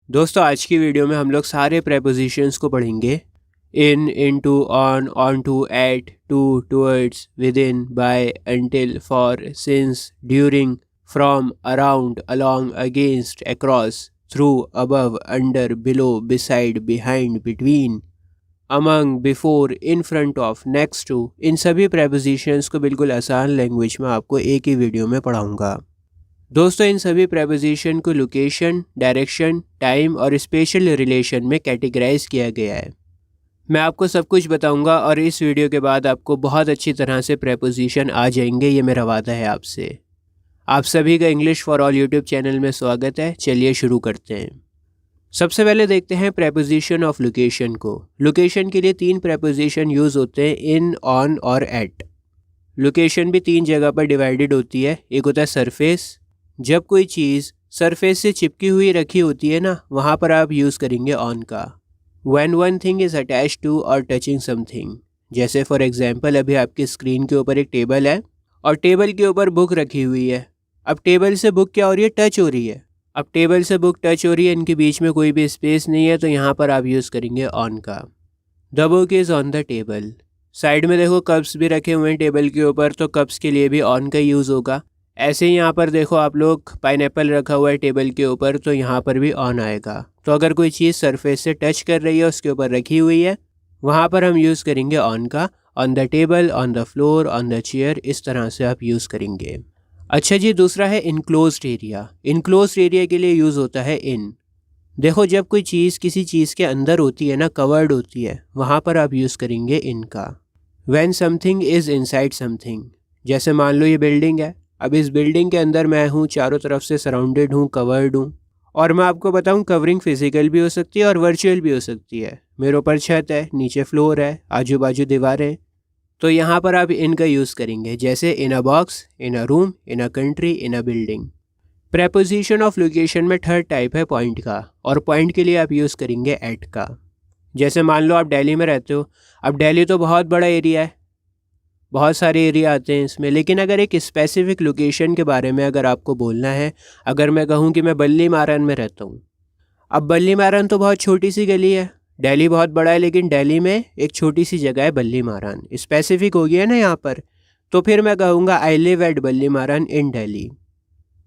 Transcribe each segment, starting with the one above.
दोस्तों आज की वीडियो में हम लोग सारे प्रेपोजिशंस को पढ़ेंगे। In, into, on to, at, to, towards, within, by, until, for, since, during, from, around, along, against, across, through, above, under, below, beside, behind, between, among, before, in front of, next to. इन सभी prepositions को बिल्कुल आसान language में आपको एक ही video में पढ़ाऊँगा। दोस्तों इन सभी प्रेपोजिशन को लोकेशन, डायरेक्शन, टाइम और स्पेशल रिलेशन में कैटेगराइज किया गया है। मैं आपको सब कुछ बताऊंगा और इस वीडियो के बाद आपको बहुत अच्छी तरह से प्रेपोजिशन आ जाएंगे, ये मेरा वादा है आपसे। आप सभी का English for all YouTube channel में स्वागत है। चलिए शुरू करते हैं। सबसे पहले देखते हैं प्रेपोजिशन ऑफ लोकेशन को। लोकेशन के लिए 3 प्रेपोजिशन यूज़ होते हैं, इन, ऑन और एट। लोकेशन भी 3 जगह पर डिवाइडेड होती है। एक होता है सरफेस, जब कोई चीज़ सरफेस से चिपकी हुई रखी होती है ना, वहाँ पर आप यूज़ करेंगे ऑन का। When one thing is attached to और टचिंग समथिंग, जैसे फॉर एग्जांपल अभी आपकी स्क्रीन के ऊपर एक टेबल है और टेबल के ऊपर बुक रखी हुई है। अब टेबल से बुक क्या हो रही है, टच हो रही है। अब टेबल से बुक टच हो रही है, इनके बीच में कोई भी स्पेस नहीं है, तो यहाँ पर आप यूज़ करेंगे ऑन का। The book is on the table. Side में देखो कप्स भी रखे हुए हैं टेबल के ऊपर, तो कप्स के लिए भी ऑन का यूज़ होगा। ऐसे ही यहाँ पर देखो आप लोग पाइनएप्पल रखा हुआ है टेबल के ऊपर, तो यहाँ पर भी ऑन आएगा। तो अगर कोई चीज़ सरफेस से टच कर रही है, उसके ऊपर रखी हुई है, वहाँ पर हम यूज़ करेंगे ऑन का। On the table, on the floor, on the chair, इस तरह से आप यूज़ करेंगे। अच्छा जी, दूसरा है इनक्लोज्ड एरिया। इनक्लोज्ड एरिया के लिए यूज़ होता है इन। देखो जब कोई चीज़ किसी चीज़ के अंदर होती है ना, कवर्ड होती है, वहाँ पर आप यूज़ करेंगे इन का। When something is inside something, जैसे मान लो ये बिल्डिंग है, अब इस बिल्डिंग के अंदर मैं हूँ, चारों तरफ से सराउंडेड हूँ, कवर्ड हूँ। और मैं आपको बताऊँ कवरिंग फिजिकल भी हो सकती है और वर्चुअल भी हो सकती है। मेरे ऊपर छत है, नीचे फ्लोर है, आजू बाजू दीवारें, तो यहाँ पर आप इनका यूज़ करेंगे, जैसे in a box, in a room, in a country, in a building. Preposition of location में थर्ड टाइप है पॉइंट का, और पॉइंट के लिए आप यूज़ करेंगे एट का। जैसे मान लो आप दिल्ली में रहते हो। अब दिल्ली तो बहुत बड़ा एरिया है, बहुत सारे एरिया आते हैं इसमें, लेकिन अगर एक स्पेसिफिक लोकेशन के बारे में अगर आपको बोलना है, अगर मैं कहूँ कि मैं बल्ली मारन में रहता हूँ। अब बल्ली मारन तो बहुत छोटी सी गली है, दिल्ली बहुत बड़ा है, लेकिन दिल्ली में एक छोटी सी जगह है बल्ली मारन, स्पेसिफिक हो गया ना यहाँ पर। तो फिर मैं कहूँगा आई लिव एट बल्ली मारन इन दिल्ली।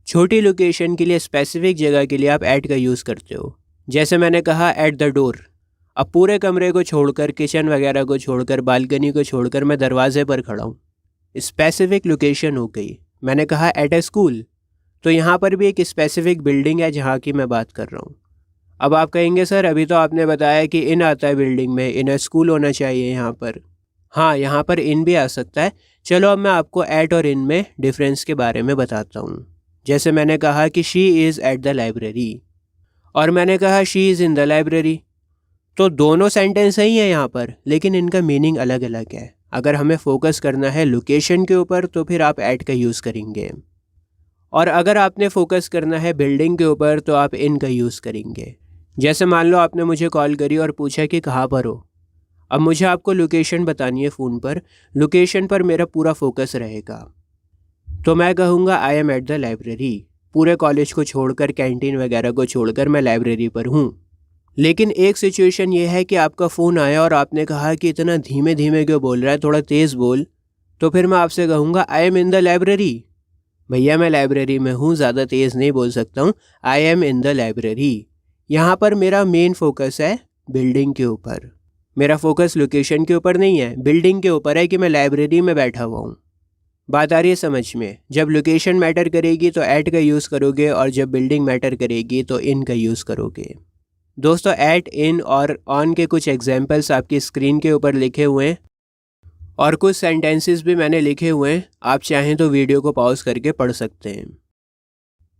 छोटी लोकेशन के लिए, स्पेसिफिक जगह के लिए आप एट का यूज़ करते हो। जैसे मैंने कहा एट द डोर। अब पूरे कमरे को छोड़कर, किचन वगैरह को छोड़कर, बालकनी को छोड़कर मैं दरवाजे पर खड़ा हूँ, स्पेसिफिक लोकेशन हो गई। मैंने कहा एट ए स्कूल, तो यहाँ पर भी एक स्पेसिफिक बिल्डिंग है जहाँ की मैं बात कर रहा हूँ। अब आप कहेंगे सर अभी तो आपने बताया कि इन आता है बिल्डिंग में, इन ए स्कूल होना चाहिए यहाँ पर। हाँ, यहाँ पर इन भी आ सकता है। चलो अब मैं आपको एट और इन में डिफरेंस के बारे में बताता हूँ। जैसे मैंने कहा कि she is at the library, और मैंने कहा she is in the library, तो दोनों सेंटेंस सही है यहाँ पर, लेकिन इनका मीनिंग अलग अलग है। अगर हमें फोकस करना है लोकेशन के ऊपर, तो फिर आप एट का यूज़ करेंगे, और अगर आपने फोकस करना है बिल्डिंग के ऊपर, तो आप इन का यूज़ करेंगे। जैसे मान लो आपने मुझे कॉल करी और पूछा कि कहाँ पर हो। अब मुझे आपको लोकेशन बतानी है फ़ोन पर, लोकेशन पर मेरा पूरा फोकस रहेगा, तो मैं कहूँगा I am at the library. पूरे कॉलेज को छोड़कर, कैंटीन वगैरह को छोड़कर मैं लाइब्रेरी पर हूँ। लेकिन एक सिचुएशन ये है कि आपका फ़ोन आया और आपने कहा कि इतना धीमे धीमे क्यों बोल रहा है, थोड़ा तेज़ बोल। तो फिर मैं आपसे कहूँगा I am in the library. भैया मैं लाइब्रेरी में हूँ, ज़्यादा तेज़ नहीं बोल सकता हूँ, I am in the library. यहाँ पर मेरा मेन फोकस है बिल्डिंग के ऊपर, मेरा फोकस लोकेशन के ऊपर नहीं है, बिल्डिंग के ऊपर है कि मैं लाइब्रेरी में बैठा हुआ हूँ। बात आ रही है समझ में? जब लोकेशन मैटर करेगी तो एट का यूज़ करोगे, और जब बिल्डिंग मैटर करेगी तो इन का यूज़ करोगे। दोस्तों एट, इन और ऑन के कुछ एग्जाम्पल्स आपकी स्क्रीन के ऊपर लिखे हुए हैं, और कुछ सेंटेंसेस भी मैंने लिखे हुए हैं। आप चाहें तो वीडियो को पॉज करके पढ़ सकते हैं।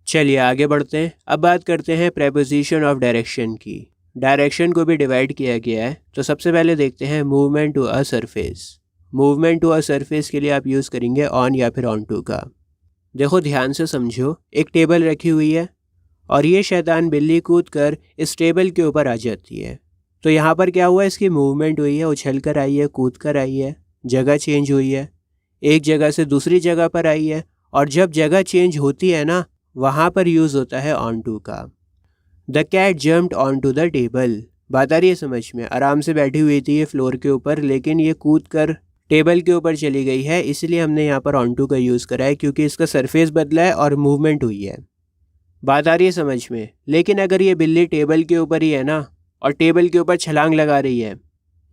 चलिए आगे बढ़ते हैं। अब बात करते हैं प्रेपोजिशन ऑफ डायरेक्शन की। डायरेक्शन को भी डिवाइड किया गया है, तो सबसे पहले देखते हैं movement to a surface. Movement to a surface के लिए आप यूज़ करेंगे ऑन या फिर ऑन टू का। देखो ध्यान से समझो, एक टेबल रखी हुई है और ये शैतान बिल्ली कूद कर इस टेबल के ऊपर आ जाती है। तो यहाँ पर क्या हुआ, इसकी मूवमेंट हुई है, उछल कर आई है, कूद कर आई है, जगह चेंज हुई है, एक जगह से दूसरी जगह पर आई है। और जब जगह चेंज होती है ना, वहाँ पर यूज़ होता है ऑन टू का। The cat jumped on to the table. बात आ रही है समझ में? आराम से बैठी हुई थी ये फ्लोर के ऊपर, लेकिन ये कूद कर टेबल के ऊपर चली गई है, इसलिए हमने यहाँ पर ऑन टू का यूज़ करा है क्योंकि इसका सरफेस बदला है और मूवमेंट हुई है। बात आ रही है समझ में? लेकिन अगर ये बिल्ली टेबल के ऊपर ही है ना और टेबल के ऊपर छलांग लगा रही है,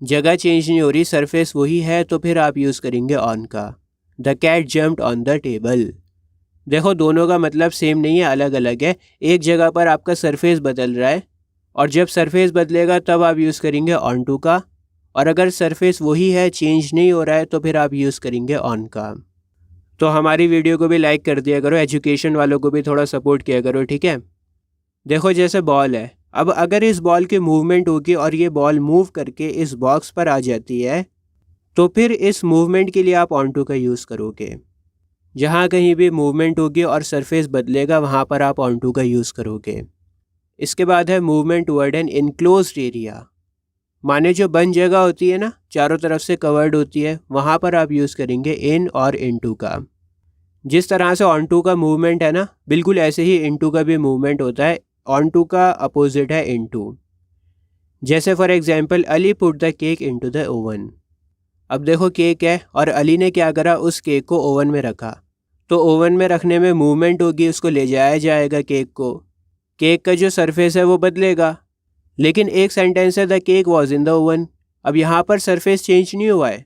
जगह चेंज नहीं हो रही, सरफेस वही है, तो फिर आप यूज़ करेंगे ऑन का। The cat jumped on the table. देखो दोनों का मतलब सेम नहीं है, अलग अलग है। एक जगह पर आपका सरफेस बदल रहा है और जब सरफेस बदलेगा तब आप यूज़ करेंगे ऑन टू का, और अगर सरफेस वही है, चेंज नहीं हो रहा है, तो फिर आप यूज़ करेंगे ऑन का। तो हमारी वीडियो को भी लाइक कर दिया करो, एजुकेशन वालों को भी थोड़ा सपोर्ट किया करो, ठीक है? देखो जैसे बॉल है, अब अगर इस बॉल की मूवमेंट होगी और ये बॉल मूव करके इस बॉक्स पर आ जाती है, तो फिर इस मूवमेंट के लिए आप ऑन टू का यूज़ करोगे। जहाँ कहीं भी मूवमेंट होगी और सरफेस बदलेगा वहाँ पर आप ऑन टू का यूज़ करोगे। इसके बाद है movement toward an enclosed area. माने जो बंद जगह होती है ना, चारों तरफ से कवर्ड होती है, वहाँ पर आप यूज़ करेंगे इन और इनटू का। जिस तरह से ऑन टू का मूवमेंट है ना, बिल्कुल ऐसे ही इनटू का भी मूवमेंट होता है। ऑन टू का अपोजिट है इनटू। जैसे for example, Ali put the cake into the oven. अब देखो केक है और अली ने क्या करा, उस केक को ओवन में रखा, तो ओवन में रखने में मूवमेंट होगी, उसको ले जाया जाएगा केक को। केक का जो सरफेस है वो बदलेगा, लेकिन एक सेंटेंस है the cake was in the oven. अब यहाँ पर सरफेस चेंज नहीं हुआ है।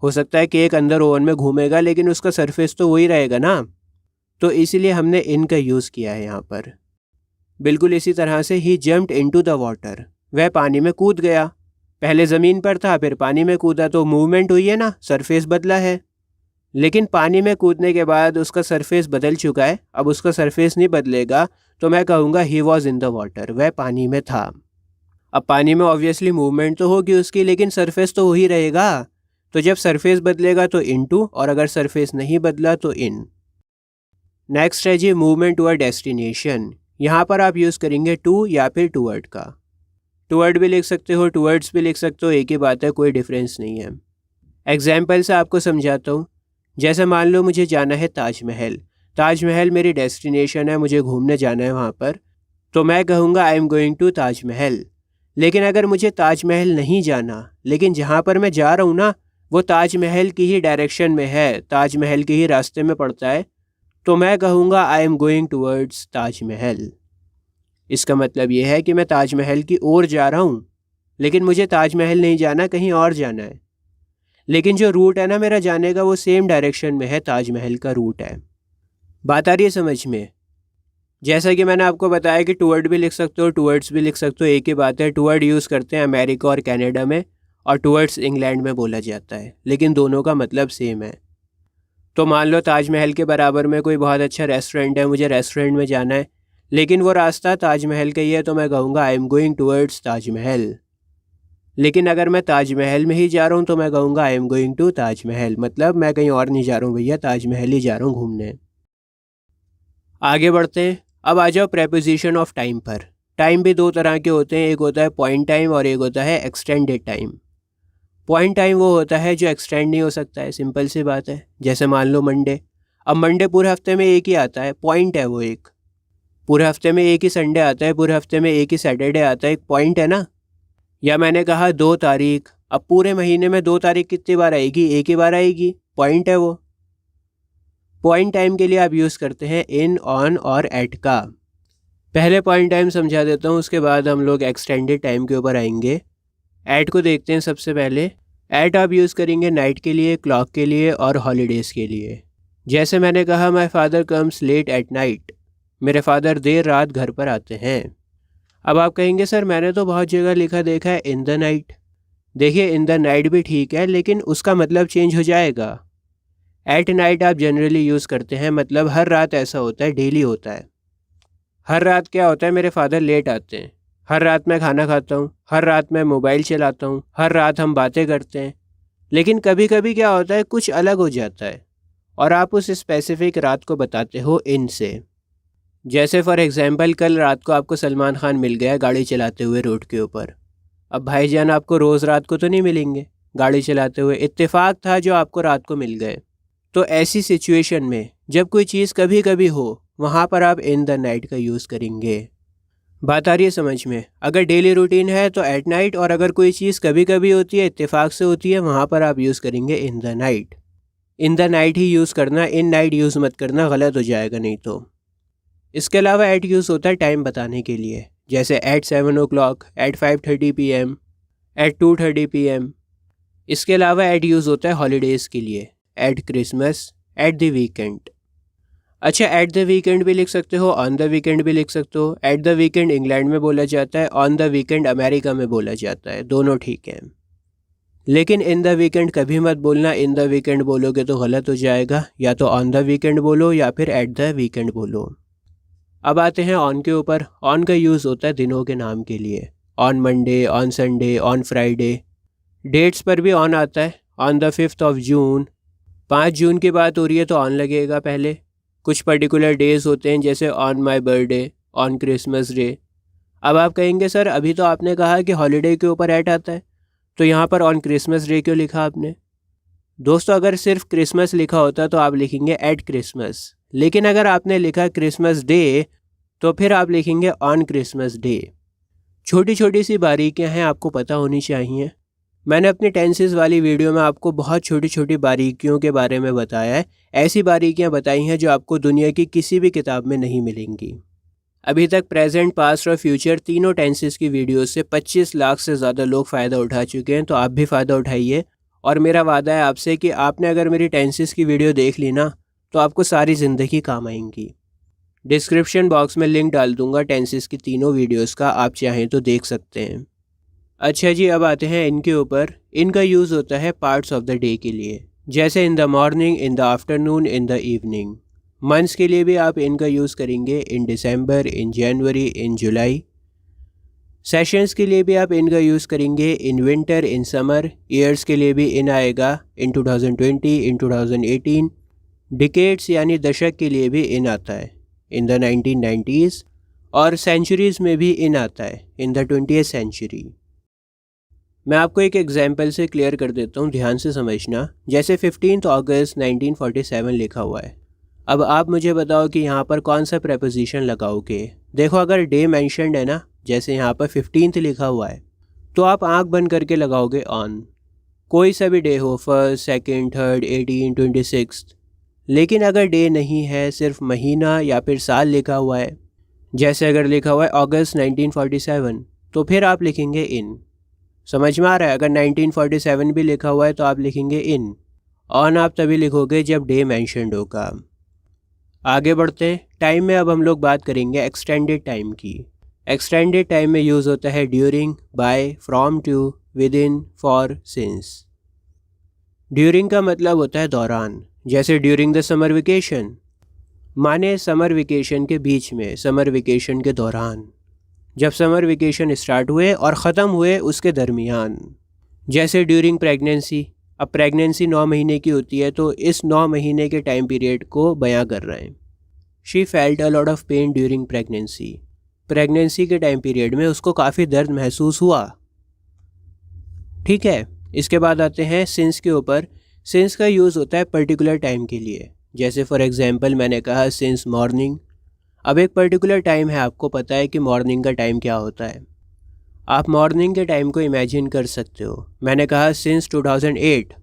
हो सकता है केक अंदर ओवन में घूमेगा, लेकिन उसका सरफेस तो वही रहेगा ना, तो इसीलिए हमने इन का यूज़ किया है यहाँ पर। बिल्कुल इसी तरह से ही जम्प्ड इनटू द वाटर, वह पानी में कूद गया। पहले ज़मीन पर था, फिर पानी में कूदा, तो मूवमेंट हुई है ना, सरफेस बदला है। लेकिन पानी में कूदने के बाद उसका सरफेस बदल चुका है, अब उसका सरफेस नहीं बदलेगा, तो मैं कहूँगा he was in the water, वह पानी में था। अब पानी में ऑब्वियसली मूवमेंट तो होगी उसकी, लेकिन सरफेस तो वही रहेगा। तो जब सरफेस बदलेगा तो इनटू, और अगर सरफेस नहीं बदला तो इन। नेक्स्ट है जी मूवमेंट टुवर्ड डेस्टिनेशन। यहाँ पर आप यूज़ करेंगे टू या फिर टुवर्ड का। टुवर्ड भी लिख सकते हो, टुवर्ड्स भी लिख सकते हो, एक ही बात है, कोई डिफरेंस नहीं है। एग्जाम्पल से आपको समझाता हूँ। जैसे मान लो मुझे जाना है ताजमहल। ताजमहल मेरी डेस्टिनेशन है, मुझे घूमने जाना है वहाँ पर, तो मैं कहूँगा I am going to Taj Mahal. लेकिन अगर मुझे ताजमहल नहीं जाना, लेकिन जहाँ पर मैं जा रहा हूँ ना वो ताजमहल की ही डायरेक्शन में है, ताजमहल के ही रास्ते में पड़ता है, तो मैं कहूँगा I am going towards Taj Mahal. इसका मतलब ये है कि मैं ताजमहल की ओर जा रहा हूँ, लेकिन मुझे ताजमहल नहीं जाना, कहीं और जाना है। लेकिन जो रूट है ना मेरा जाने का, वो सेम डायरेक्शन में है, ताजमहल का रूट है। बात आ रही है समझ में? जैसा कि मैंने आपको बताया कि टुवर्ड भी लिख सकते हो, टुवर्ड्स भी लिख सकते हो, एक ही बात है। टुवर्ड यूज़ करते हैं अमेरिका और कनाडा में, और टुवर्ड्स इंग्लैंड में बोला जाता है, लेकिन दोनों का मतलब सेम है। तो मान लो ताजमहल के बराबर में कोई बहुत अच्छा रेस्टोरेंट है, मुझे रेस्टोरेंट में जाना है, लेकिन वो रास्ता ताजमहल का ही है, तो मैं कहूँगा I am going towards Taj Mahal. लेकिन अगर मैं ताजमहल में ही जा रहा हूँ तो मैं कहूँगा I am going to Taj Mahal, मतलब मैं कहीं और नहीं जा रहा हूँ भैया, ताजमहल ही जा रहा हूँ घूमने। आगे बढ़ते हैं। अब आ जाओ प्रेपोजिशन ऑफ टाइम पर। टाइम भी दो तरह के होते हैं, एक होता है पॉइंट टाइम और एक होता है एक्सटेंडेड टाइम। पॉइंट टाइम वो होता है जो एक्सटेंड नहीं हो सकता है, सिंपल सी बात है। जैसे मान लो मंडे, अब मंडे पूरे हफ्ते में एक ही आता है, पॉइंट है वो एक। पूरे हफ्ते में एक ही संडे आता है, पूरे हफ्ते में एक ही सैटरडे आता है, एक पॉइंट है ना। या मैंने कहा 2 तारीख, अब पूरे महीने में 2 तारीख कितनी बार आएगी, एक ही बार आएगी, पॉइंट है वो। पॉइंट टाइम के लिए आप यूज़ करते हैं इन, ऑन और एट का। पहले पॉइंट टाइम समझा देता हूँ, उसके बाद हम लोग एक्सटेंडेड टाइम के ऊपर आएंगे। एट को देखते हैं सबसे पहले। एट आप यूज़ करेंगे नाइट के लिए, क्लॉक के लिए और हॉलीडेज़ के लिए। जैसे मैंने कहा my father comes late at night, मेरे फादर देर रात घर पर आते हैं। अब आप कहेंगे सर मैंने तो बहुत जगह लिखा देखा है इन द नाइट। देखिए इन द नाइट भी ठीक है, लेकिन उसका मतलब चेंज हो जाएगा। एट नाइट आप जनरली यूज़ करते हैं, मतलब हर रात ऐसा होता है, डेली होता है। हर रात क्या होता है, मेरे फादर लेट आते हैं, हर रात मैं खाना खाता हूँ, हर रात मैं मोबाइल चलाता हूँ, हर रात हम बातें करते हैं। लेकिन कभी कभी क्या होता है, कुछ अलग हो जाता है और आप उस स्पेसिफिक रात को बताते हो इन से। जैसे फॉर एग्जांपल कल रात को आपको सलमान खान मिल गया गाड़ी चलाते हुए रोड के ऊपर। अब भाईजान आपको रोज़ रात को तो नहीं मिलेंगे गाड़ी चलाते हुए, इत्तेफाक था जो आपको रात को मिल गए। तो ऐसी सिचुएशन में जब कोई चीज़ कभी कभी हो, वहाँ पर आप इन द नाइट का यूज़ करेंगे। बात आ रही है समझ में? अगर डेली रूटीन है तो एट नाइट, और अगर कोई चीज़ कभी कभी होती है, इत्तेफाक से होती है, वहाँ पर आप यूज़ करेंगे in the night. In the night he use करना, इन नाइट यूज़ मत करना, गलत हो जाएगा नहीं तो। इसके अलावा एट यूज़ होता है टाइम बताने के लिए, जैसे at 7 o'clock, at 5:30 PM, at 2:30 PM। इसके अलावा एट यूज़ होता है हॉलीडेज़ के लिए, eight Christmas, at the weekend. अच्छा, एट द वीकेंड भी लिख सकते हो, ऑन द वीकेंड भी लिख सकते हो। एट द वीकेंड इंग्लैंड में बोला जाता है, ऑन द वीकेंड अमेरिका में बोला जाता है, दोनों ठीक है। लेकिन इन द वीकेंड कभी मत बोलना, इन द वीकेंड बोलोगे तो गलत हो जाएगा। या तो ऑन द वीकेंड बोलो या फिर एट द वीकेंड बोलो। अब आते हैं ऑन के ऊपर। ऑन का यूज़ होता है दिनों के नाम के लिए, on Monday, on Sunday, on Friday. Dates पर भी ऑन आता है, on the 5th of June। 5 जून की बात हो रही है तो ऑन लगेगा पहले। कुछ पर्टिकुलर डेज़ होते हैं जैसे on my birthday, on Christmas day. अब आप कहेंगे सर अभी तो आपने कहा कि हॉलीडे के ऊपर एट आता है, तो यहाँ पर ऑन क्रिसमस डे क्यों लिखा आपने? दोस्तों, अगर सिर्फ क्रिसमस लिखा होता तो आप लिखेंगे एट क्रिसमस, लेकिन अगर आपने लिखा क्रिसमस डे तो फिर आप लिखेंगे ऑन क्रिसमस डे। छोटी छोटी सी बारीकियां हैं, आपको पता होनी चाहिए। मैंने अपनी टेंसेस वाली वीडियो में आपको बहुत छोटी छोटी बारीकियों के बारे में बताया है। ऐसी बारीकियां बताई हैं जो आपको दुनिया की किसी भी किताब में नहीं मिलेंगी। अभी तक प्रेजेंट, पास्ट और फ्यूचर तीनों टेंसेस की वीडियो से 25 लाख से ज़्यादा लोग फ़ायदा उठा चुके हैं, तो आप भी फ़ायदा उठाइए। और मेरा वादा है आपसे कि आपने अगर मेरी टेंसेस की वीडियो देख ली ना, तो आपको सारी ज़िंदगी काम आएंगी। डिस्क्रिप्शन बॉक्स में लिंक डाल दूंगा टेंसेस की तीनों वीडियोस का, आप चाहें तो देख सकते हैं। अच्छा जी, अब आते हैं इनके ऊपर। इनका यूज़ होता है पार्ट्स ऑफ द डे के लिए, जैसे in the morning, in the afternoon, in the evening. Months के लिए भी आप इनका यूज़ करेंगे, इन दिसंबर, इन जनवरी, इन जुलाई। सेशंस के लिए भी आप इनका यूज़ करेंगे, in winter, in summer. Years के लिए भी इन आएगा, इन 2020, इन 2018। डिकेड्स यानी दशक के लिए भी इन आता है, इन द 1990s। और सेंचुरीज़ में भी इन आता है, इन द 20th century। मैं आपको एक एग्जांपल से क्लियर कर देता हूँ, ध्यान से समझना। जैसे 15 अगस्त 1947 लिखा हुआ है। अब आप मुझे बताओ कि यहाँ पर कौन सा प्रेपोजिशन लगाओगे। देखो, अगर डे मेंशन्ड है ना, जैसे यहाँ पर 15th लिखा हुआ है, तो आप आंख बंद करके लगाओगे ऑन। कोई सा भी डे हो, 1st, 2nd, 3rd, 18, 26। लेकिन अगर डे नहीं है, सिर्फ महीना या फिर साल लिखा हुआ है, जैसे अगर लिखा हुआ है अगस्त 1947, तो फिर आप लिखेंगे इन। समझ में आ रहा है? अगर 1947 भी लिखा हुआ है तो आप लिखेंगे इन। ऑन आप तभी लिखोगे जब डे मेंशन्ड होगा। आगे बढ़ते हैं। टाइम में अब हम लोग बात करेंगे एक्सटेंडेड टाइम की। एक्सटेंडेड टाइम में यूज़ होता है during, by, from, to, within, for, since. During का मतलब होता है दौरान, जैसे ड्यूरिंग द समर वेकेशन, माने समर वेकेशन के बीच में, समर वेकेशन के दौरान, जब समर वेकेशन स्टार्ट हुए और ख़त्म हुए उसके दरमियान। जैसे ड्यूरिंग प्रेगनेंसी, अब प्रेगनेंसी 9 महीने की होती है, तो इस 9 महीने के टाइम पीरियड को बयां कर रहे हैं। She felt a lot of pen during pregnancy. Pregnancy के टाइम पीरियड में उसको काफ़ी दर्द महसूस हुआ। ठीक है। इसके बाद आते हैं सिंस के ऊपर। सिंस का यूज़ होता है पर्टिकुलर टाइम के लिए, जैसे फॉर एग्जांपल मैंने कहा सिंस मॉर्निंग। अब एक पर्टिकुलर टाइम है, आपको पता है कि मॉर्निंग का टाइम क्या होता है। आप मॉर्निंग के टाइम को इमेजिन कर सकते हो। मैंने कहा सिंस 2008,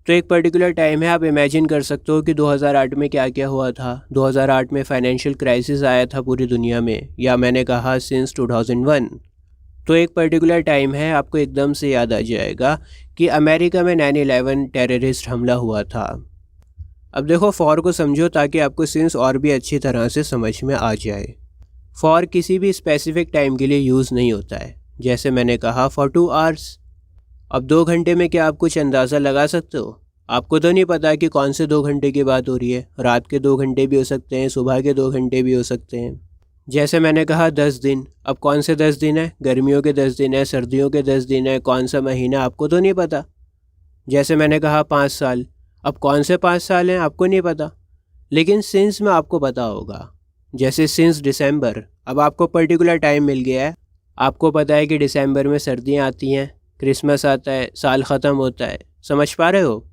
तो एक पर्टिकुलर टाइम है, आप इमेजिन कर सकते हो कि 2008 में क्या क्या हुआ था। 2008 में फाइनेंशियल क्राइसिस आया था पूरी दुनिया में। या मैंने कहा सिंस 2001, तो एक पर्टिकुलर टाइम है, आपको एकदम से याद आ जाएगा कि अमेरिका में 9/11 टेररिस्ट हमला हुआ था। अब देखो, फॉर को समझो ताकि आपको सिंस और भी अच्छी तरह से समझ में आ जाए। फॉर किसी भी स्पेसिफिक टाइम के लिए यूज़ नहीं होता है। जैसे मैंने कहा फॉर 2 hours। अब 2 घंटे में क्या आप कुछ अंदाज़ा लगा सकते हो? आपको तो नहीं पता कि कौन से 2 घंटे की बात हो रही है। रात के 2 घंटे भी हो सकते हैं, सुबह के 2 घंटे भी हो सकते हैं। जैसे मैंने कहा 10 दिन, अब कौन से 10 दिन है? गर्मियों के 10 दिन है, सर्दियों के 10 दिन है, कौन सा महीना आपको तो नहीं पता। जैसे मैंने कहा 5 साल, अब कौन से 5 साल हैं आपको नहीं पता, लेकिन सिंस में आपको पता होगा। जैसे सिंस दिसंबर, अब आपको पर्टिकुलर टाइम मिल गया है। आपको पता है कि दिसंबर में सर्दियाँ आती हैं, क्रिसमस आता है, साल ख़त्म होता है। समझ पा रहे हो?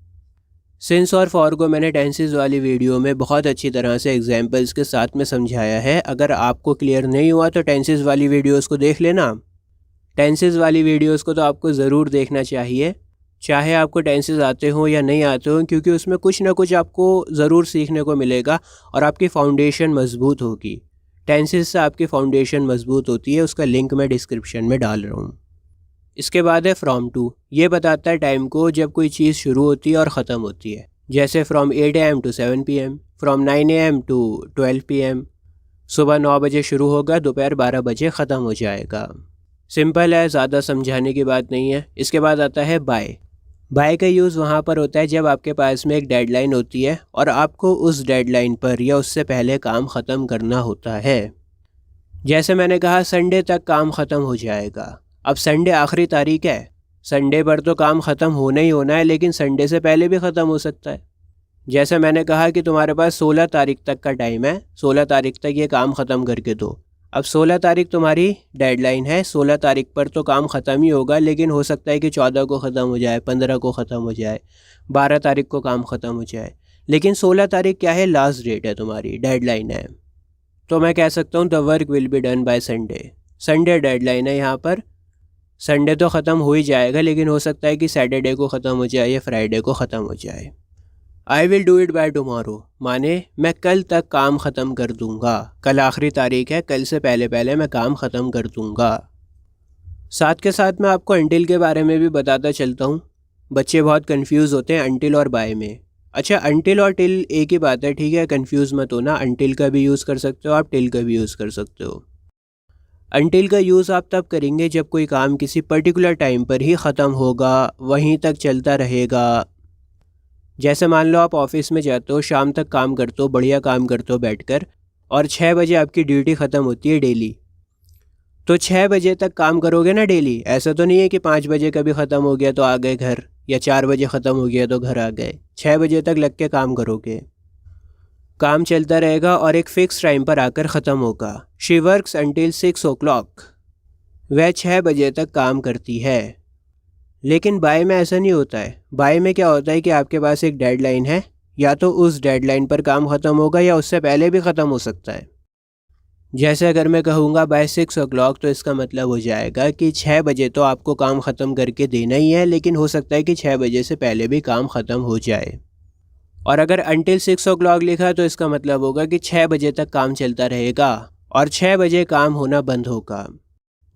सिंस और फॉर को मैंने टेंसेस वाली वीडियो में बहुत अच्छी तरह से एग्जाम्पल्स के साथ में समझाया है। अगर आपको क्लियर नहीं हुआ तो टेंसेस वाली वीडियोस को देख लेना। टेंसेस वाली वीडियोस को तो आपको ज़रूर देखना चाहिए, चाहे आपको टेंसेस आते हों या नहीं आते हों, क्योंकि उसमें कुछ ना कुछ आपको ज़रूर सीखने को मिलेगा और आपकी फ़ाउंडेशन मज़बूत होगी। टेंसेस से आपकी फ़ाउंडेशन मज़बूत होती है, उसका लिंक मैं डिस्क्रिप्शन में डाल रहा हूँ। इसके बाद है फ्रॉम टू। ये बताता है टाइम को जब कोई चीज़ शुरू होती है और ख़त्म होती है। जैसे from 8 AM to 7 PM, from 9 AM to 12 PM। सुबह 9 बजे शुरू होगा, दोपहर 12 बजे ख़त्म हो जाएगा। सिंपल है, ज़्यादा समझाने की बात नहीं है। इसके बाद आता है बाय। बाय का यूज़ वहाँ पर होता है जब आपके पास में एक डेडलाइन होती है और आपको उस डेडलाइन पर या उससे पहले काम ख़त्म करना होता है। जैसे मैंने कहा संडे तक काम ख़त्म हो जाएगा। अब संडे आखिरी तारीख है, संडे पर तो काम ख़त्म होना ही होना है, लेकिन संडे से पहले भी ख़त्म हो सकता है। जैसे मैंने कहा कि तुम्हारे पास 16 तारीख तक का टाइम है, 16 तारीख तक ये काम ख़त्म करके दो। अब 16 तारीख तुम्हारी डेडलाइन है, 16 तारीख पर तो काम ख़त्म ही होगा, लेकिन हो सकता है कि 14 को ख़त्म हो जाए, 15 को ख़त्म हो जाए, 12 तारीख को काम ख़त्म हो जाए। लेकिन 16 तारीख क्या है, लास्ट डेट है, तुम्हारी डेडलाइन है। तो मैं कह सकता हूँ the work will be done by Sunday. Sunday deadline है यहाँ पर। संडे तो ख़त्म हो ही जाएगा, लेकिन हो सकता है कि सैटरडे को ख़त्म हो जाए या फ्राइडे को ख़त्म हो जाए। I will do it by tomorrow, माने मैं कल तक काम ख़त्म कर दूँगा। कल आखिरी तारीख है, कल से पहले पहले मैं काम ख़त्म कर दूँगा। साथ के साथ मैं आपको अंटिल के बारे में भी बताता चलता हूँ। बच्चे बहुत कंफ्यूज होते हैं अंटिल और बाय में। अच्छा, अंटिल और टिल एक ही बात है, ठीक है, कंफ्यूज मत होना। अंटिल का भी यूज़ कर सकते हो आप, टिल का भी यूज़ कर सकते हो। अंटिल का यूज़ आप तब करेंगे जब कोई काम किसी पर्टिकुलर टाइम पर ही ख़त्म होगा, वहीं तक चलता रहेगा। जैसे मान लो आप ऑफिस में जाते हो, शाम तक काम करते हो, बढ़िया काम करते हो बैठकर, और 6 बजे आपकी ड्यूटी ख़त्म होती है डेली। तो 6 बजे तक काम करोगे ना डेली। ऐसा तो नहीं है कि 5 बजे कभी ख़त्म हो गया तो आ गए घर, या 4 बजे ख़त्म हो गया तो घर आ गए। 6 बजे तक लग के काम करोगे, काम चलता रहेगा और एक फ़िक्स टाइम पर आकर ख़त्म होगा। शी वर्क्स अंटिल 6 o'clock, वह 6 बजे तक काम करती है। लेकिन बाय में ऐसा नहीं होता है। बाय में क्या होता है कि आपके पास एक डेडलाइन है, या तो उस डेडलाइन पर काम ख़त्म होगा या उससे पहले भी ख़त्म हो सकता है। जैसे अगर मैं कहूँगा बाय 6 o'clock, तो इसका मतलब हो जाएगा कि 6 बजे तो आपको काम ख़त्म करके देना ही है, लेकिन हो सकता है कि 6 बजे से पहले भी काम ख़त्म हो जाए। और अगर अंटिल 6 o'clock लिखा तो इसका मतलब होगा कि 6 बजे तक काम चलता रहेगा और 6 बजे काम होना बंद होगा।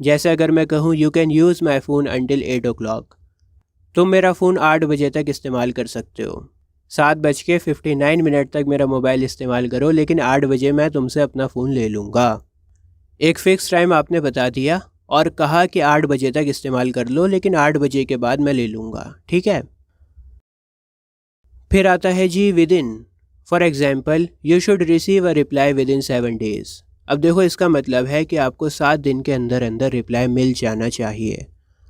जैसे अगर मैं कहूँ you can use my phone until 8 o'clock, तुम मेरा फ़ोन 8 बजे तक इस्तेमाल कर सकते हो। 7:59 तक मेरा मोबाइल इस्तेमाल करो, लेकिन 8 बजे मैं तुमसे अपना फ़ोन ले लूँगा। एक फ़िक्स टाइम आपने बता दिया और कहा कि 8 बजे तक इस्तेमाल कर लो, लेकिन 8 बजे के बाद मैं ले लूँगा, ठीक है। फिर आता है जी within. For example, you should receive a reply within 7 days। अब देखो, इसका मतलब है कि आपको 7 दिन के अंदर अंदर रिप्लाई मिल जाना चाहिए।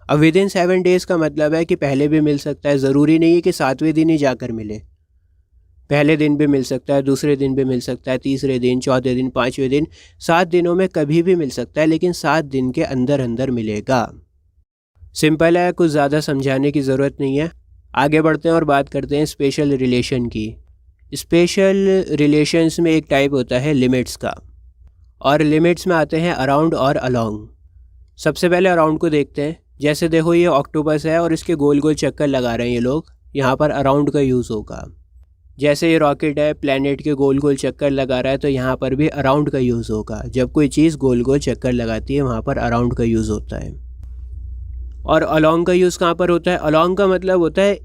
अब विद इन 7 days का मतलब है कि पहले भी मिल सकता है, ज़रूरी नहीं है कि 7वें दिन ही जाकर मिले। पहले दिन भी मिल सकता है, दूसरे दिन भी मिल सकता है, तीसरे दिन, चौथे दिन, 5वें दिन, 7 दिनों में कभी भी मिल सकता है, लेकिन 7 दिन के अंदर अंदर मिलेगा। सिंपल है, कुछ ज़्यादा समझाने की ज़रूरत नहीं है। आगे बढ़ते हैं और बात करते हैं स्पेशल रिलेशन की। स्पेशल रिलेशंस में एक टाइप होता है लिमिट्स का, और लिमिट्स में आते हैं अराउंड और अलोंग। सबसे पहले अराउंड को देखते हैं। जैसे देखो, ये ऑक्टोपस है और इसके गोल गोल चक्कर लगा रहे हैं ये लोग, यहाँ पर अराउंड का यूज़ होगा। जैसे ये रॉकेट है, प्लैनेट के गोल गोल चक्कर लगा रहा है, तो यहाँ पर भी अराउंड का यूज़ होगा। जब कोई चीज़ गोल गोल चक्कर लगाती है, वहाँ पर अराउंड का यूज़ होता है। और अलोंग का यूज़ कहाँ पर होता है? अलोंग का मतलब होता है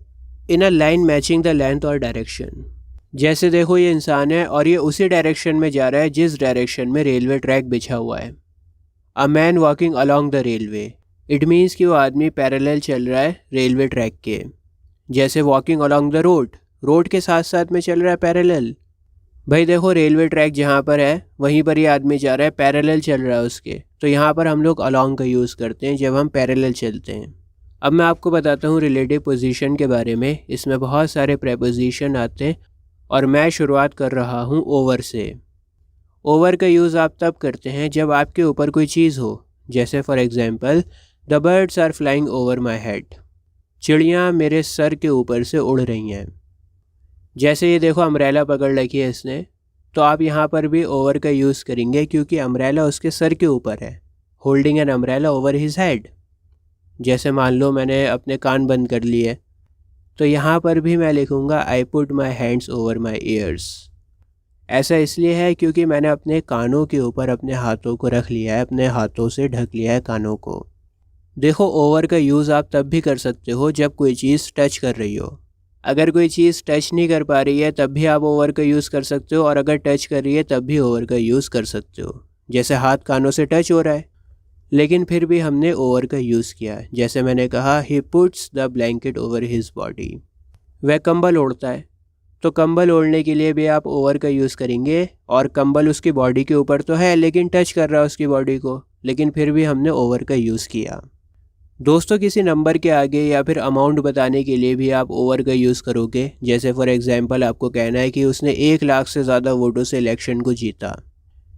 in a line matching the length और डायरेक्शन। जैसे देखो, ये इंसान है और ये उसी डायरेक्शन में जा रहा है जिस डायरेक्शन में रेलवे ट्रैक बिछा हुआ है। A man walking along the railway, it means कि वो आदमी पैरेलल चल रहा है रेलवे ट्रैक के। जैसे walking along the road, road के साथ साथ में चल रहा है पैरेलल। भाई देखो, रेलवे ट्रैक जहाँ पर है वहीं पर ये आदमी जा रहा है, पैरेलल चल रहा है उसके, तो यहाँ पर हम लोग अलॉन्ग का यूज़ करते हैं जब हम पैरेलल चलते हैं। अब मैं आपको बताता हूँ रिलेटिव पोजीशन के बारे में। इसमें बहुत सारे प्रेपोजिशन आते हैं और मैं शुरुआत कर रहा हूँ ओवर से। ओवर का यूज़ आप तब करते हैं जब आपके ऊपर कोई चीज़ हो। जैसे for example, the birds are flying over my head, चिड़ियाँ मेरे सर के ऊपर से उड़ रही हैं। जैसे ये देखो अम्ब्रेला पकड़ रखी है इसने, तो आप यहाँ पर भी ओवर का यूज़ करेंगे क्योंकि अम्ब्रेला उसके सर के ऊपर है, holding an umbrella over his head. जैसे मान लो मैंने अपने कान बंद कर लिए, तो यहाँ पर भी मैं लिखूँगा I put my hands over my years. ऐसा इसलिए है क्योंकि मैंने अपने कानों के ऊपर अपने हाथों को रख लिया है, अपने हाथों से ढक लिया है कानों को। देखो ओवर का यूज़ आप तब भी कर सकते हो जब कोई चीज़ टच कर रही हो। अगर कोई चीज़ टच नहीं कर पा रही है तब भी आप ओवर का यूज़ कर सकते हो, और अगर टच कर रही है तब भी ओवर का यूज़ कर सकते हो। जैसे हाथ कानों से टच हो रहा है लेकिन फिर भी हमने ओवर का यूज़ किया है। जैसे मैंने कहा he puts the blanket over his body. वह कंबल ओढ़ता है, तो कंबल ओढ़ने के लिए भी आप ओवर का यूज़ करेंगे, और कंबल उसकी बॉडी के ऊपर तो है लेकिन टच कर रहा है उसकी बॉडी को, लेकिन फिर भी हमने ओवर का यूज़ किया। दोस्तों किसी नंबर के आगे या फिर अमाउंट बताने के लिए भी आप ओवर का यूज़ करोगे। जैसे फॉर एग्जांपल आपको कहना है कि उसने 1 लाख से ज़्यादा वोटों से इलेक्शन को जीता।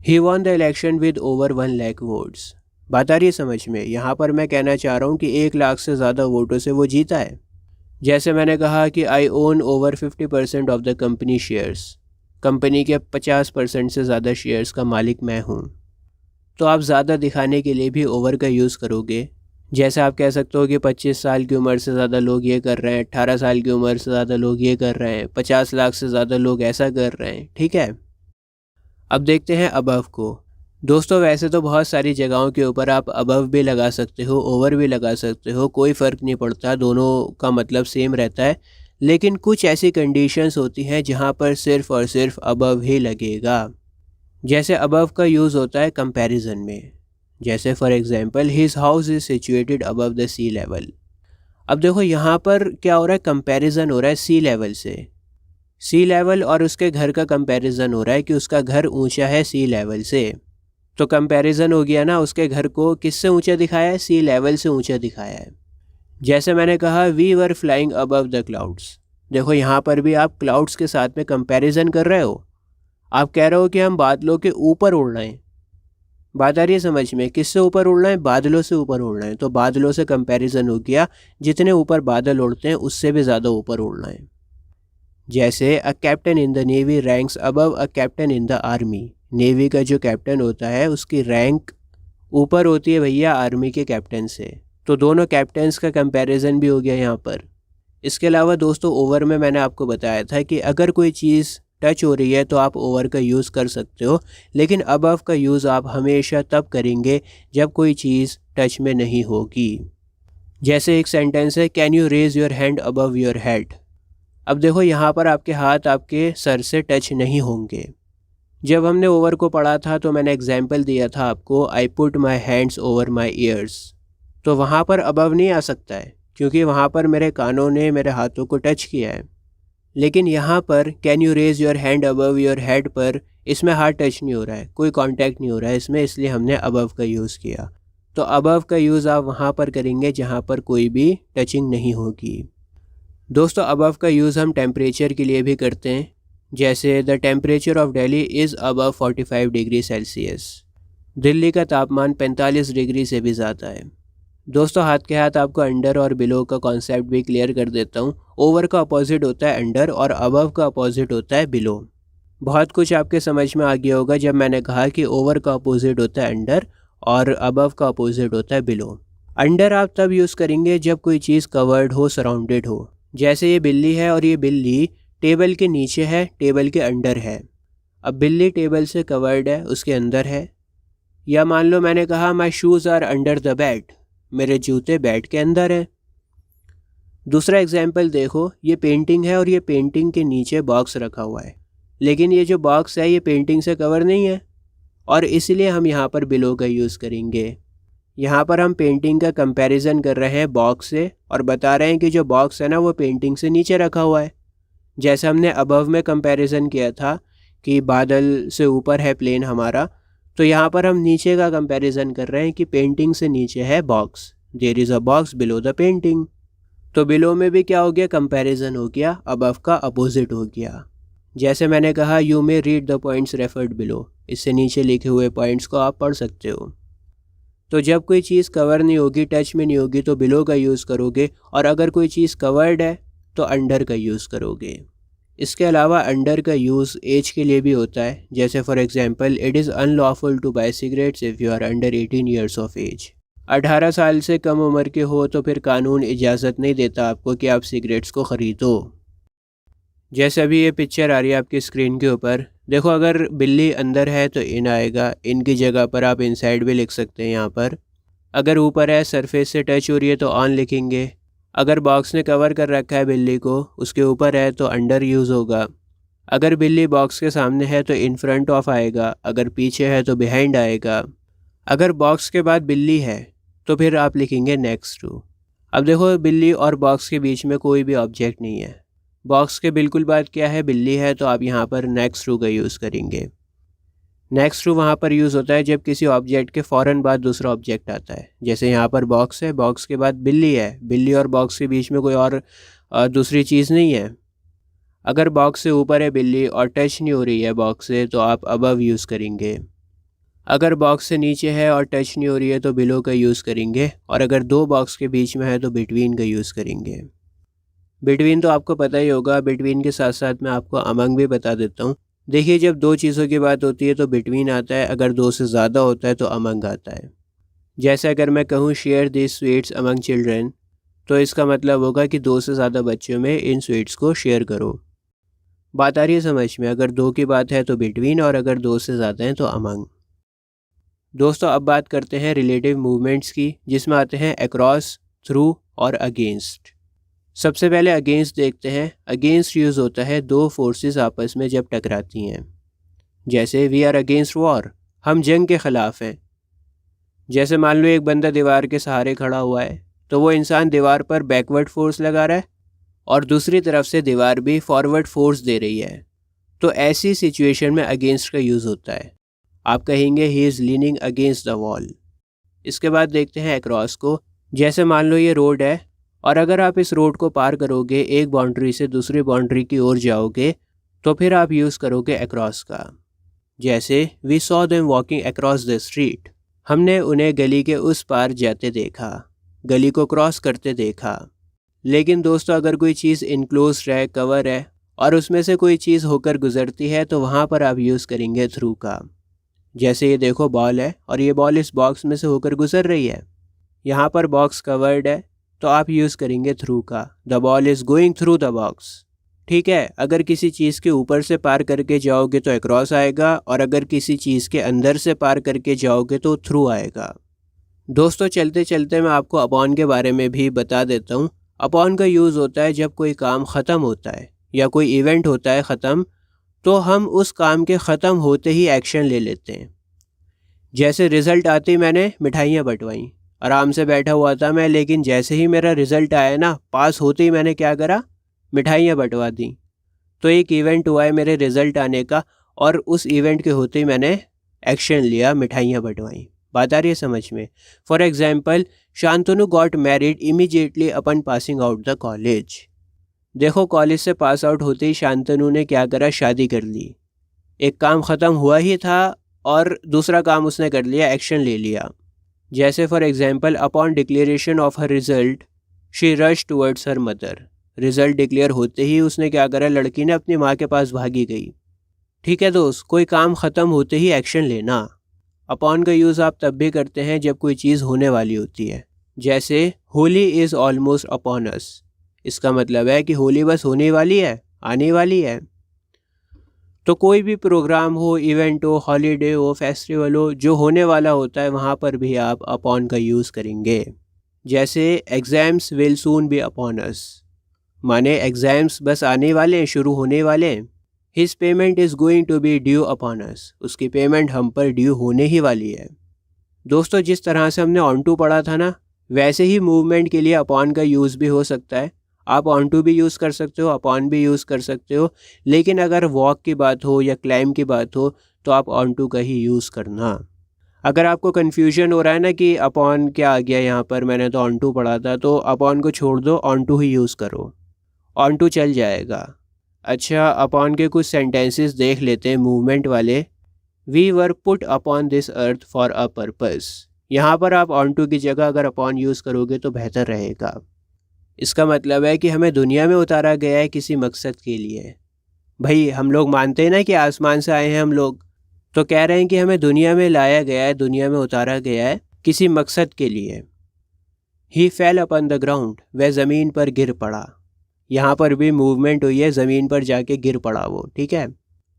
He won the election with over 1 lakh votes. बात आ रही है समझ में? यहाँ पर मैं कहना चाह रहा हूँ कि 1 लाख से ज़्यादा वोटों से वो जीता है। जैसे मैंने कहा कि I own over 50% of the company shares. Company के 50% से ज़्यादा शेयर्स का मालिक मैं हूँ। तो आप ज़्यादा दिखाने के लिए भी ओवर का यूज़ करोगे। जैसे आप कह सकते हो कि 25 साल की उम्र से ज़्यादा लोग ये कर रहे हैं, 18 साल की उम्र से ज़्यादा लोग ये कर रहे हैं, 50 लाख से ज़्यादा लोग ऐसा कर रहे हैं। ठीक है, अब देखते हैं अबव को। दोस्तों वैसे तो बहुत सारी जगहों के ऊपर आप अबव भी लगा सकते हो, ओवर भी लगा सकते हो, कोई फ़र्क नहीं पड़ता, दोनों का मतलब सेम रहता है। लेकिन कुछ ऐसी कंडीशंस होती हैं जहाँ पर सिर्फ़ और सिर्फ अबव ही लगेगा। जैसे अबव का यूज़ होता है कंपैरिजन में। जैसे for example his house is situated above the sea level. अब देखो यहाँ पर क्या हो रहा है, कंपैरिजन हो रहा है सी लेवल से। सी लेवल और उसके घर का कंपैरिजन हो रहा है कि उसका घर ऊंचा है सी लेवल से। तो कंपैरिजन हो गया ना, उसके घर को किससे ऊंचा दिखाया है? सी लेवल से ऊंचा दिखाया है। जैसे मैंने कहा we were flying above the clouds. देखो यहाँ पर भी आप क्लाउड्स के साथ में कंपैरिजन कर रहे हो। आप कह रहे हो कि हम बादलों के ऊपर उड़ रहे हैं। बात आ रही है समझ में? किससे ऊपर उड़ रहे हैं? बादलों से ऊपर उड़ रहे हैं। तो बादलों से कंपैरिजन हो गया, जितने ऊपर बादल उड़ते हैं उससे भी ज़्यादा ऊपर उड़ रहे हैं। जैसे a captain in the navy ranks above a captain in the army. Navy का जो कैप्टन होता है उसकी रैंक ऊपर होती है भैया आर्मी के कैप्टन से। तो दोनों कैप्टन्स का कंपैरिजन भी हो गया यहाँ पर। इसके अलावा दोस्तों ओवर में मैंने आपको बताया था कि अगर कोई चीज़ टच हो रही है तो आप ओवर का यूज़ कर सकते हो, लेकिन अबव का यूज़ आप हमेशा तब करेंगे जब कोई चीज़ टच में नहीं होगी। जैसे एक सेंटेंस है can you raise your hand above your head. अब देखो यहाँ पर आपके हाथ आपके सर से टच नहीं होंगे। जब हमने ओवर को पढ़ा था तो मैंने एग्जाम्पल दिया था आपको I put my hands over my years. तो वहाँ पर अबव नहीं आ सकता है क्योंकि वहाँ पर मेरे कानों ने मेरे हाथों को टच किया है। लेकिन यहाँ पर can you raise your hand above your head पर इसमें हाथ टच नहीं हो रहा है, कोई कांटेक्ट नहीं हो रहा है इसमें, इसलिए हमने अबव का यूज़ किया। तो अबव का यूज़ आप वहाँ पर करेंगे जहाँ पर कोई भी टचिंग नहीं होगी। दोस्तों अबव का यूज़ हम टेम्परेचर के लिए भी करते हैं। जैसे the temperature of Delhi is above 45 degree Celsius. Delhi का तापमान 45 डिग्री से भी ज़्यादा है। दोस्तों हाथ के हाथ आपको अंडर और बिलो का कॉन्सेप्ट भी क्लियर कर देता हूँ। ओवर का अपोजिट होता है अंडर और अबव का अपोजिट होता है बिलो। बहुत कुछ आपके समझ में आ गया होगा जब मैंने कहा कि ओवर का अपोजिट होता है अंडर और अबव का अपोजिट होता है बिलो। अंडर आप तब यूज़ करेंगे जब कोई चीज़ कवर्ड हो, सराउंडेड हो। जैसे ये बिल्ली है और ये बिल्ली टेबल के नीचे है, टेबल के अंडर है। अब बिल्ली टेबल से कवर्ड है, उसके अंदर है। या मान लो मैंने कहा my shoes are under the bed, मेरे जूते बेड के अंदर हैं। दूसरा एग्जाम्पल देखो, ये पेंटिंग है और ये पेंटिंग के नीचे बॉक्स रखा हुआ है, लेकिन ये जो बॉक्स है ये पेंटिंग से कवर नहीं है और इसलिए हम यहाँ पर बिलो का यूज़ करेंगे। यहाँ पर हम पेंटिंग का कंपैरिजन कर रहे हैं बॉक्स से और बता रहे हैं कि जो बॉक्स है ना वो पेंटिंग से नीचे रखा हुआ है। जैसे हमने अबव में कंपैरिजन किया था कि बादल से ऊपर है प्लेन हमारा, तो यहाँ पर हम नीचे का कंपैरिजन कर रहे हैं कि पेंटिंग से नीचे है box. There is a box below the painting. तो बिलो में भी क्या हो गया, कंपैरिजन हो गया, अबव का अपोजिट हो गया। जैसे मैंने कहा you may read the points referred below, इससे नीचे लिखे हुए पॉइंट्स को आप पढ़ सकते हो। तो जब कोई चीज़ कवर नहीं होगी, टच में नहीं होगी, तो बिलो का यूज़ करोगे, और अगर कोई चीज़ कवर्ड है तो अंडर का यूज़ करोगे। इसके अलावा अंडर का यूज़ एज के लिए भी होता है, जैसे for example it is unlawful to buy cigarettes if you are under 18 years of age. 18 साल से कम उम्र के हो तो फिर कानून इजाज़त नहीं देता आपको कि आप सिगरेट्स को ख़रीदो। जैसे अभी ये पिक्चर आ रही है आपकी स्क्रीन के ऊपर, देखो अगर बिल्ली अंदर है तो इन आएगा, इन की जगह पर आप इनसाइड भी लिख सकते हैं यहाँ पर। अगर ऊपर है सरफेस से टच हो रही है तो ऑन लिखेंगे। अगर बॉक्स ने कवर कर रखा है बिल्ली को, उसके ऊपर है तो अंडर यूज़ होगा। अगर बिल्ली बॉक्स के सामने है तो इन फ्रंट ऑफ आएगा, अगर पीछे है तो बिहाइंड आएगा। अगर बॉक्स के बाद बिल्ली है तो फिर आप लिखेंगे नेक्स्ट टू। अब देखो बिल्ली और बॉक्स के बीच में कोई भी ऑब्जेक्ट नहीं है, बॉक्स के बिल्कुल बाद क्या है, बिल्ली है, तो आप यहाँ पर नेक्स्ट टू का यूज़ करेंगे। नेक्स्ट टू वहाँ पर यूज़ होता है जब किसी ऑब्जेक्ट के फ़ौरन बाद दूसरा ऑब्जेक्ट आता है। जैसे यहाँ पर बॉक्स है, बॉक्स के बाद बिल्ली है, बिल्ली और बॉक्स के बीच में कोई और दूसरी चीज़ नहीं है। अगर बॉक्स से ऊपर है बिल्ली और टच नहीं हो रही है बॉक्स से तो आप अबव यूज़ करेंगे। अगर बॉक्स से नीचे है और टच नहीं हो रही है तो बिलो का यूज़ करेंगे। और अगर दो बॉक्स के बीच में है तो बिटवीन का यूज़ करेंगे। बिटवीन तो आपको पता ही होगा, बिटवीन के साथ साथ मैं आपको अमंग भी बता देता हूँ। देखिए जब दो चीज़ों की बात होती है तो बिटवीन आता है, अगर दो से ज़्यादा होता है तो अमंग आता है। जैसे अगर मैं कहूँ share this sweets among children, तो इसका मतलब होगा कि दो से ज़्यादा बच्चों में इन स्वीट्स को शेयर करो। बात आ रही है समझ में? अगर दो की बात है तो बिटवीन, और अगर दो से ज़्यादा हैं तो अमंग। दोस्तों अब बात करते हैं रिलेटिव मूवमेंट्स की, जिसमें आते हैं अक्रॉस, थ्रू और अगेंस्ट। सबसे पहले अगेंस्ट देखते हैं। अगेंस्ट यूज़ होता है दो फोर्सेस आपस में जब टकराती हैं। जैसे वी आर अगेंस्ट वॉर, हम जंग के ख़िलाफ़ हैं। जैसे मान लो एक बंदा दीवार के सहारे खड़ा हुआ है तो वो इंसान दीवार पर बैकवर्ड फोर्स लगा रहा है और दूसरी तरफ से दीवार भी फॉरवर्ड फोर्स दे रही है, तो ऐसी सिचुएशन में अगेंस्ट का यूज़ होता है। आप कहेंगे he is leaning against the wall. इसके बाद देखते हैं अक्रॉस को। जैसे मान लो ये रोड है और अगर आप इस रोड को पार करोगे, एक बाउंड्री से दूसरी बाउंड्री की ओर जाओगे, तो फिर आप यूज़ करोगे अक्रॉस का। जैसे we saw them walking across the street, हमने उन्हें गली के उस पार जाते देखा, गली को क्रॉस करते देखा। लेकिन दोस्तों अगर कोई चीज़ इनक्लोज्ड है, कवर है, और उसमें से कोई चीज़ होकर गुजरती है तो वहाँ पर आप यूज़ करेंगे थ्रू का। जैसे ये देखो बॉल है और ये बॉल इस बॉक्स में से होकर गुजर रही है, यहाँ पर बॉक्स कवर्ड है तो आप यूज़ करेंगे थ्रू का। The ball is going through the box. ठीक है, अगर किसी चीज़ के ऊपर से पार करके जाओगे तो अक्रॉस आएगा, और अगर किसी चीज़ के अंदर से पार करके जाओगे तो थ्रू आएगा। दोस्तों चलते चलते मैं आपको अपॉन के बारे में भी बता देता हूँ। अपॉन का यूज़ होता है जब कोई काम ख़त्म होता है या कोई इवेंट होता है ख़त्म, तो हम उस काम के ख़त्म होते ही एक्शन ले लेते हैं। जैसे रिज़ल्ट आते ही मैंने मिठाइयाँ बंटवाई, आराम से बैठा हुआ था मैं, लेकिन जैसे ही मेरा रिज़ल्ट आया ना, पास होते ही मैंने क्या करा, मिठाइयाँ बंटवा दी। तो एक इवेंट हुआ है मेरे रिज़ल्ट आने का, और उस इवेंट के होते ही मैंने एक्शन लिया, मिठाइयाँ बंटवाई। बात आ रही है समझ में? For example, Shantanu got married immediately upon passing out the college. देखो कॉलेज से पास आउट होते ही शांतनु ने क्या करा, शादी कर ली। एक काम ख़त्म हुआ ही था और दूसरा काम उसने कर लिया, एक्शन ले लिया। जैसे for example, upon declaration of her result she rush towards her mother. Result declare होते ही उसने क्या करा, लड़की ने अपनी माँ के पास भागी गई। ठीक है दोस्त, कोई काम ख़त्म होते ही एक्शन लेना। अपॉन का यूज़ आप तब भी करते हैं जब कोई चीज़ होने वाली होती है। जैसे Holi is almost upon us, इसका मतलब है कि होली बस होने वाली है, आने वाली है। तो कोई भी प्रोग्राम हो, इवेंट हो, हॉलीडे हो, फेस्टिवल हो, जो होने वाला होता है वहाँ पर भी आप अपॉन का यूज़ करेंगे। जैसे exams will soon be upon us, माने एग्ज़ाम्स बस आने वाले हैं, शुरू होने वाले हैं। His payment is going to be due upon us, उसकी पेमेंट हम पर ड्यू होने ही वाली है। दोस्तों जिस तरह से हमने ऑन टू पढ़ा था ना, वैसे ही मूवमेंट के लिए अपॉन का यूज़ भी हो सकता है। आप ऑन टू भी यूज़ कर सकते हो, अपॉन भी यूज़ कर सकते हो, लेकिन अगर वॉक की बात हो या क्लाइम की बात हो तो आप ऑन टू का ही यूज़ करना। अगर आपको कन्फ्यूजन हो रहा है ना कि अपॉन क्या आ गया यहाँ पर, मैंने तो ऑन टू पढ़ा था, तो अपॉन को छोड़ दो, ऑन टू ही यूज़ करो, ऑन टू चल जाएगा। अच्छा, अपॉन के कुछ सेंटेंसेस देख लेते हैं मूवमेंट वाले। We were put upon this earth for a purpose. यहाँ पर आप ऑन टू की जगह अगर अपॉन यूज़ करोगे तो बेहतर रहेगा। इसका मतलब है कि हमें दुनिया में उतारा गया है किसी मकसद के लिए। भाई हम लोग मानते हैं ना कि आसमान से आए हैं हम लोग, तो कह रहे हैं कि हमें दुनिया में लाया गया है, दुनिया में उतारा गया है किसी मकसद के लिए। ही फेल अपन द ग्राउंड, वह ज़मीन पर गिर पड़ा। यहाँ पर भी मूवमेंट हुई है, ज़मीन पर जाके गिर पड़ा वो, ठीक है।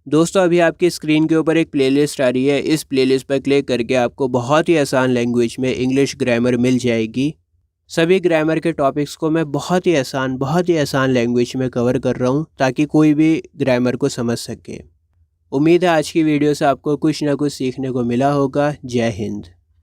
दोस्तों अभी आपकी स्क्रीन के ऊपर एक प्लेलिस्ट आ रही है, इस प्लेलिस्ट पर क्लिक करके आपको बहुत ही आसान लैंग्वेज में इंग्लिश ग्रामर मिल जाएगी। सभी ग्रामर के टॉपिक्स को मैं बहुत ही आसान लैंग्वेज में कवर कर रहा हूँ ताकि कोई भी ग्रामर को समझ सके। उम्मीद है आज की वीडियो से आपको कुछ ना कुछ सीखने को मिला होगा। जय हिंद।